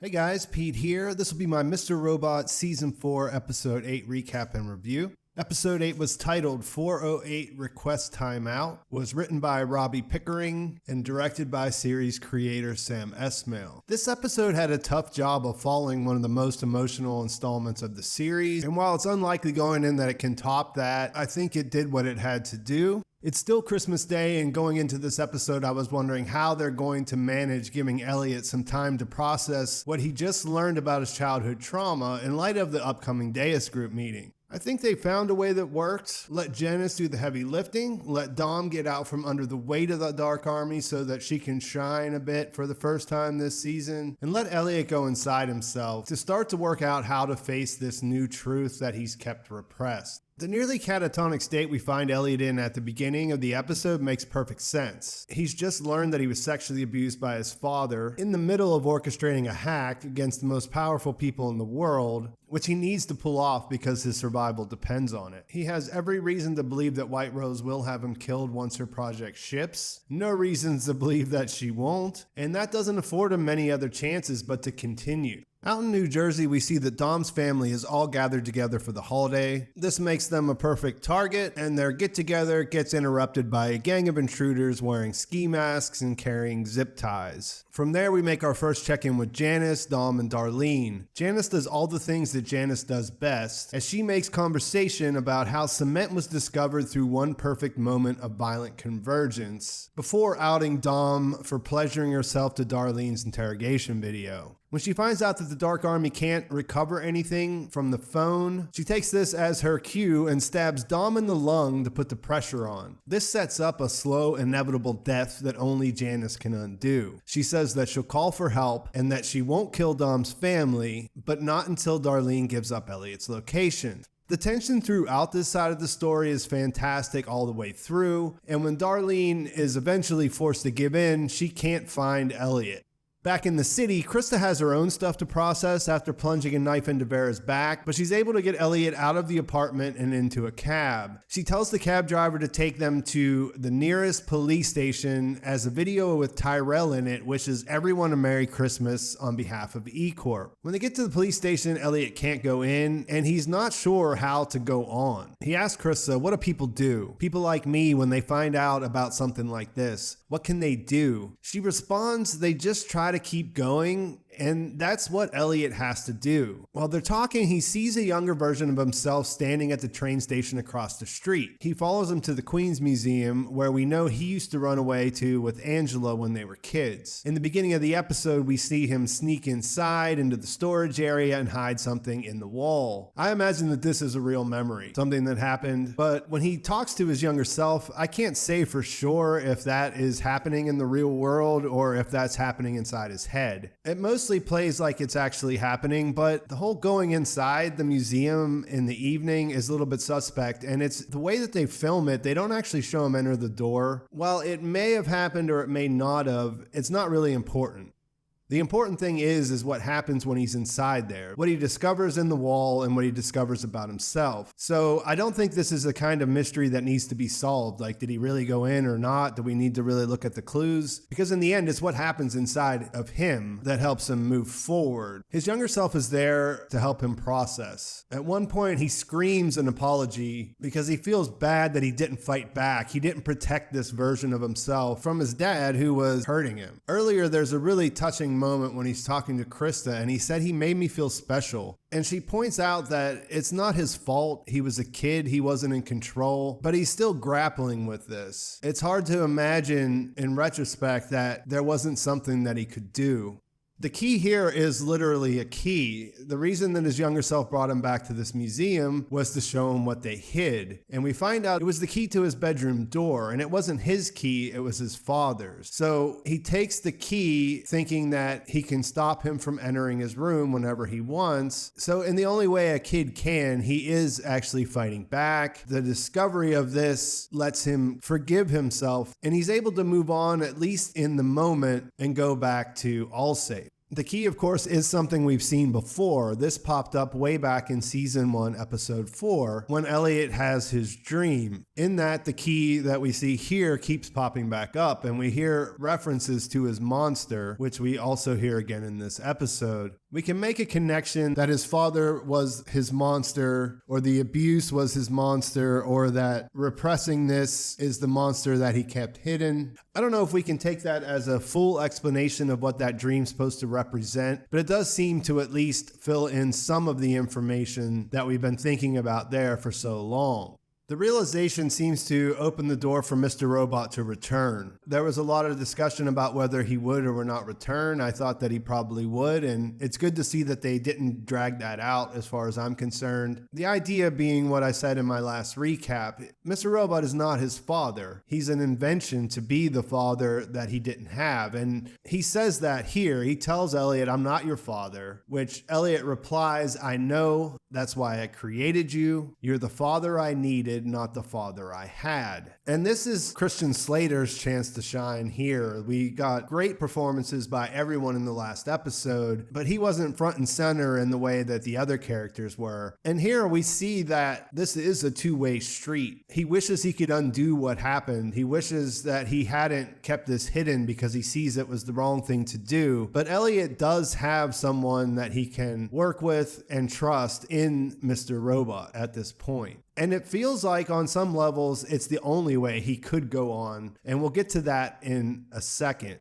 Hey guys, Pete here. This will be my Mr. Robot Season 4 Episode 8 recap and review. Episode 8 was titled 408 Request Timeout, was written by Robbie Pickering, and directed by series creator Sam Esmail. This episode had a tough job of following one of the most emotional installments of the series, and while it's unlikely going in that it can top that, I think it did what it had to do. It's still Christmas Day, and going into this episode, I was wondering how they're going to manage giving Elliot some time to process what he just learned about his childhood trauma in light of the upcoming Deus Group meeting. I think they found a way that worked. Let Janice do the heavy lifting, let Dom get out from under the weight of the Dark Army so that she can shine a bit for the first time this season, and let Elliot go inside himself to start to work out how to face this new truth that he's kept repressed. The nearly catatonic state we find Elliot in at the beginning of the episode makes perfect sense. He's just learned that he was sexually abused by his father in the middle of orchestrating a hack against the most powerful people in the world, which he needs to pull off because his survival depends on it. He has every reason to believe that Whiterose will have him killed once her project ships, no reasons to believe that she won't, and that doesn't afford him many other chances but to continue. Out in New Jersey, we see that Dom's family is all gathered together for the holiday. This makes them a perfect target, and their get-together gets interrupted by a gang of intruders wearing ski masks and carrying zip ties. From there, we make our first check-in with Janice, Dom, and Darlene. Janice does all the things that Janice does best, as she makes conversation about how cement was discovered through one perfect moment of violent convergence, before outing Dom for pleasuring herself to Darlene's interrogation video. When she finds out that the Dark Army can't recover anything from the phone, she takes this as her cue and stabs Dom in the lung to put the pressure on. This sets up a slow, inevitable death that only Janice can undo. She says that she'll call for help and that she won't kill Dom's family, but not until Darlene gives up Elliot's location. The tension throughout this side of the story is fantastic all the way through, and when Darlene is eventually forced to give in, she can't find Elliot. Back in the city, Krista has her own stuff to process after plunging a knife into Vera's back, but she's able to get Elliot out of the apartment and into a cab. She tells the cab driver to take them to the nearest police station, as a video with Tyrell in it wishes everyone a Merry Christmas on behalf of E-Corp. When they get to the police station, Elliot can't go in, and he's not sure how to go on. He asks Krista, what do people do? People like me, when they find out about something like this, what can they do? She responds, they just try to keep going, and that's what Elliot has to do. While they're talking, he sees a younger version of himself standing at the train station across the street. He follows him to the Queen's Museum, where we know he used to run away to with Angela when they were kids. In the beginning of the episode, we see him sneak inside into the storage area and hide something in the wall. I imagine that this is a real memory, something that happened, but when he talks to his younger self, I can't say for sure if that is happening in the real world or if that's happening inside his head. It mostly plays like it's actually happening, but the whole going inside the museum in the evening is a little bit suspect, and it's the way that they film it. They don't actually show him enter the door. While it may have happened or it may not have, it's not really important. The important thing is what happens when he's inside there, what he discovers in the wall and what he discovers about himself. So I don't think this is the kind of mystery that needs to be solved. Like, did he really go in or not? Do we need to really look at the clues? Because in the end, it's what happens inside of him that helps him move forward. His younger self is there to help him process. At one point, he screams an apology because he feels bad that he didn't fight back. He didn't protect this version of himself from his dad who was hurting him. Earlier, there's a really touching moment when he's talking to Krista, and he said he made me feel special. And she points out that it's not his fault. He was a kid, he wasn't in control, but he's still grappling with this. It's hard to imagine in retrospect that there wasn't something that he could do. The key here is literally a key. The reason that his younger self brought him back to this museum was to show him what they hid. And we find out it was the key to his bedroom door, and it wasn't his key, it was his father's. So he takes the key thinking that he can stop him from entering his room whenever he wants. So in the only way a kid can, he is actually fighting back. The discovery of this lets him forgive himself, and he's able to move on, at least in the moment, and go back to Allsafe. The key, of course, is something we've seen before. This popped up way back in season 1, episode 4, when Elliot has his dream. In that, the key that we see here keeps popping back up, and we hear references to his monster, which we also hear again in this episode. We can make a connection that his father was his monster, or the abuse was his monster, or that repressing this is the monster that he kept hidden. I don't know if we can take that as a full explanation of what that dream's supposed to represent, but it does seem to at least fill in some of the information that we've been thinking about there for so long. The realization seems to open the door for Mr. Robot to return. There was a lot of discussion about whether he would or would not return. I thought that he probably would, and it's good to see that they didn't drag that out as far as I'm concerned. The idea being what I said in my last recap, Mr. Robot is not his father. He's an invention to be the father that he didn't have, and he says that here. He tells Elliot, "I'm not your father," which Elliot replies, "I know, that's why I created you. You're the father I needed, not the father I had." And this is Christian Slater's chance to shine here. We got great performances by everyone in the last episode, but he wasn't front and center in the way that the other characters were. And here we see that this is a two-way street. He wishes he could undo what happened. He wishes that he hadn't kept this hidden because he sees it was the wrong thing to do. But Elliot does have someone that he can work with and trust in Mr. Robot at this point. And it feels like on some levels, it's the only way he could go on. And we'll get to that in a second.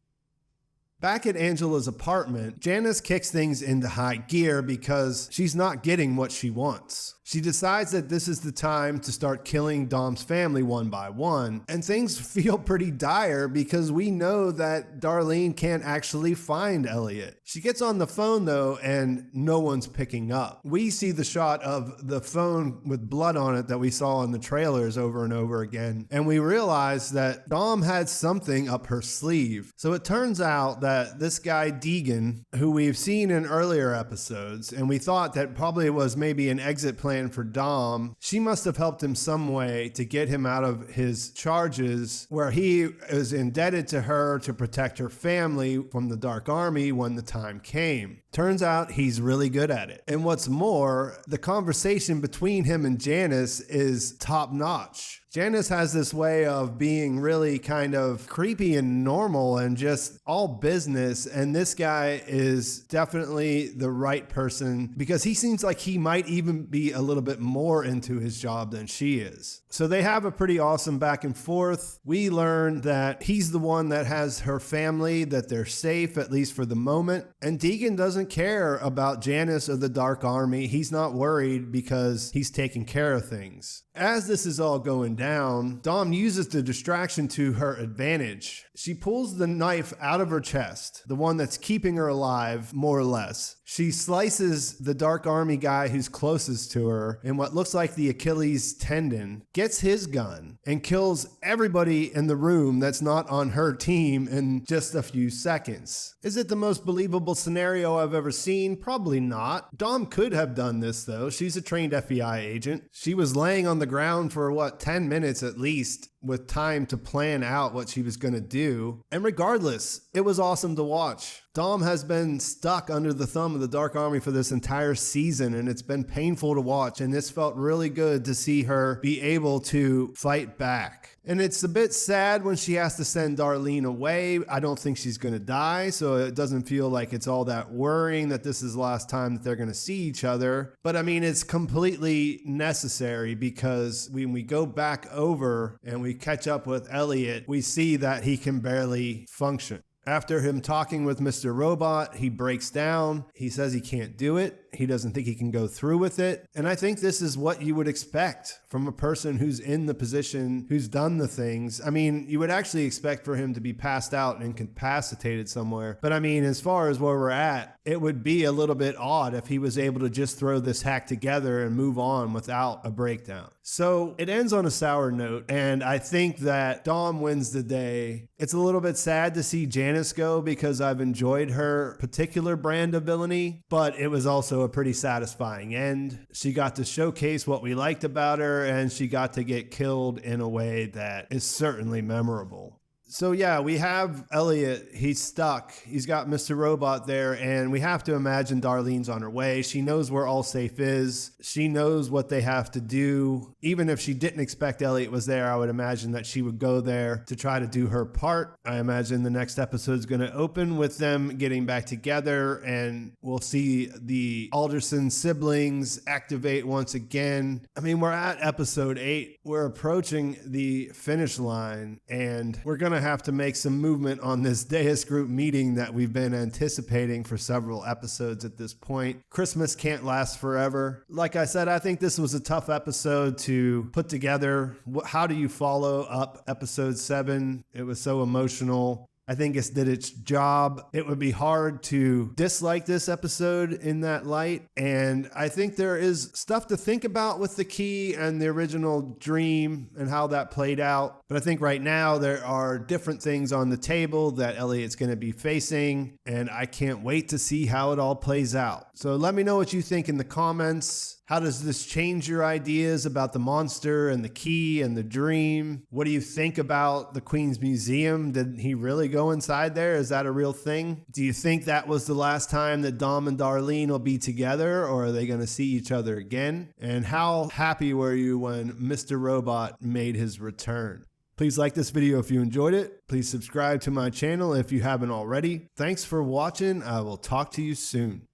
Back at Angela's apartment, Janice kicks things into high gear because she's not getting what she wants. She decides that this is the time to start killing Dom's family one by one, and things feel pretty dire because we know that Darlene can't actually find Elliot. She gets on the phone though, and no one's picking up. We see the shot of the phone with blood on it that we saw in the trailers over and over again, and we realize that Dom had something up her sleeve. So it turns out that this guy Deegan, who we've seen in earlier episodes, and we thought that probably was maybe an exit plan for Dom, she must have helped him some way to get him out of his charges where he is indebted to her to protect her family from the Dark Army when the time came. Turns out he's really good at it. And what's more, the conversation between him and Janice is top notch. Janice has this way of being really kind of creepy and normal and just all business. And this guy is definitely the right person because he seems like he might even be a little bit more into his job than she is. So they have a pretty awesome back and forth. We learn that he's the one that has her family, that they're safe, at least for the moment. And Deegan doesn't care about Janice or the Dark Army. He's not worried because he's taking care of things. As this is all going down, Dom uses the distraction to her advantage. She pulls the knife out of her chest, the one that's keeping her alive, more or less. She slices the Dark Army guy who's closest to her in what looks like the Achilles tendon, gets his gun, and kills everybody in the room that's not on her team in just a few seconds. Is it the most believable scenario I've ever seen? Probably not. Dom could have done this though. She's a trained FBI agent. She was laying on the ground for 10 minutes at least, with time to plan out what she was going to do. And regardless, it was awesome to watch. Dom has been stuck under the thumb of the Dark Army for this entire season, and it's been painful to watch, and this felt really good to see her be able to fight back. And it's a bit sad when she has to send Darlene away. I don't think she's going to die, so it doesn't feel like it's all that worrying that this is the last time that they're going to see each other. But I mean, it's completely necessary because when we go back over and we catch up with Elliot, we see that he can barely function. After him talking with Mr. Robot, he breaks down. He says he can't do it. He doesn't think he can go through with it. And I think this is what you would expect from a person who's in the position, who's done the things. I mean, you would actually expect for him to be passed out and incapacitated somewhere. But I mean, as far as where we're at, it would be a little bit odd if he was able to just throw this hack together and move on without a breakdown. So it ends on a sour note, and I think that Dom wins the day. It's a little bit sad to see Janice go because I've enjoyed her particular brand of villainy, but it was also a pretty satisfying end. She got to showcase what we liked about her, and she got to get killed in a way that is certainly memorable. So yeah, we have Elliot. He's stuck. He's got Mr. Robot there, and we have to imagine Darlene's on her way. She knows where Allsafe is. She knows what they have to do. Even if she didn't expect Elliot was there, I would imagine that she would go there to try to do her part. I imagine the next episode is going to open with them getting back together, and we'll see the Alderson siblings activate once again. I mean, we're at episode 8. We're approaching the finish line, and we're going to have to make some movement on this Deus Group meeting that we've been anticipating for several episodes at this point. Christmas can't last forever. Like I said, I think this was a tough episode to put together. How do you follow up episode 7? It was so emotional. I think it did its job. It would be hard to dislike this episode in that light. And I think there is stuff to think about with the key and the original dream and how that played out. But I think right now there are different things on the table that Elliot's going to be facing. And I can't wait to see how it all plays out. So let me know what you think in the comments. How does this change your ideas about the monster and the key and the dream? What do you think about the Queen's Museum? Did he really go inside there? Is that a real thing? Do you think that was the last time that Dom and Darlene will be together, or are they going to see each other again? And how happy were you when Mr. Robot made his return? Please like this video if you enjoyed it. Please subscribe to my channel if you haven't already. Thanks for watching. I will talk to you soon.